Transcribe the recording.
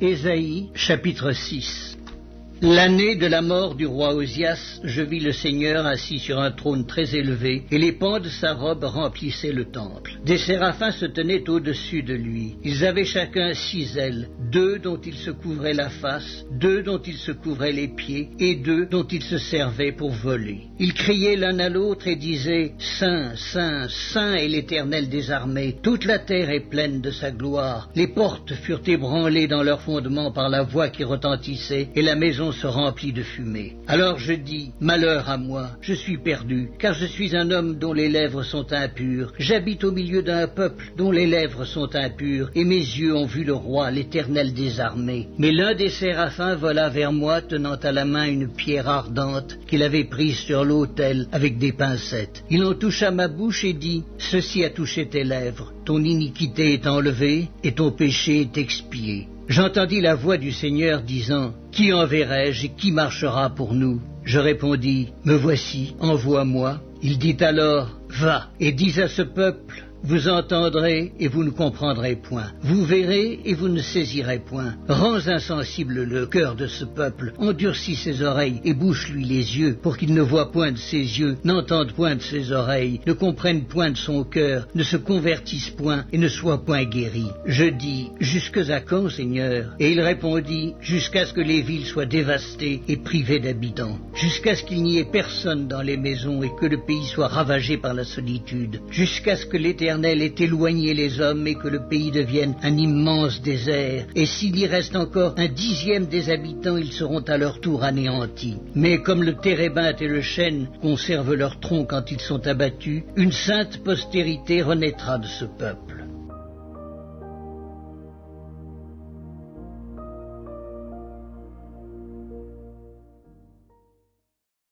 Ésaïe, chapitre 6. L'année de la mort du roi Osias, je vis le Seigneur assis sur un trône très élevé, et les pans de sa robe remplissaient le temple. Des séraphins se tenaient au-dessus de lui. Ils avaient chacun 6 ailes, 2 dont ils se couvraient la face, 2 dont ils se couvraient les pieds, et 2 dont ils se servaient pour voler. Ils criaient l'un à l'autre et disaient « Saint, Saint, Saint est l'Éternel des armées, toute la terre est pleine de sa gloire. » Les portes furent ébranlées dans leurs fondements par la voix qui retentissait, et la maison se remplit de fumée. Alors je dis, malheur à moi, je suis perdu, car je suis un homme dont les lèvres sont impures. J'habite au milieu d'un peuple dont les lèvres sont impures, et mes yeux ont vu le roi, l'Éternel des armées. Mais l'un des séraphins vola vers moi, tenant à la main une pierre ardente qu'il avait prise sur l'autel avec des pincettes. Il en toucha ma bouche et dit, ceci a touché tes lèvres, ton iniquité est enlevée, et ton péché est expié. J'entendis la voix du Seigneur disant, « Qui enverrai-je et qui marchera pour nous ?» Je répondis, « Me voici, envoie-moi. » Il dit alors, « Va, et dis à ce peuple, vous entendrez et vous ne comprendrez point. Vous verrez et vous ne saisirez point. Rends insensible le cœur de ce peuple, endurcis ses oreilles et bouche-lui les yeux, pour qu'il ne voie point de ses yeux, n'entende point de ses oreilles, ne comprenne point de son cœur, ne se convertisse point et ne soit point guéri. Je dis, jusque à quand, Seigneur? Et il répondit, jusqu'à ce que les villes soient dévastées et privées d'habitants, jusqu'à ce qu'il n'y ait personne dans les maisons et que le pays soit ravagé par la solitude, jusqu'à ce que l'Éternel ait éloigné les hommes et que le pays devienne un immense désert. Et s'il y reste encore 1/10 des habitants, ils seront à leur tour anéantis. Mais comme le térébinthe et le chêne conservent leur tronc quand ils sont abattus, une sainte postérité renaîtra de ce peuple.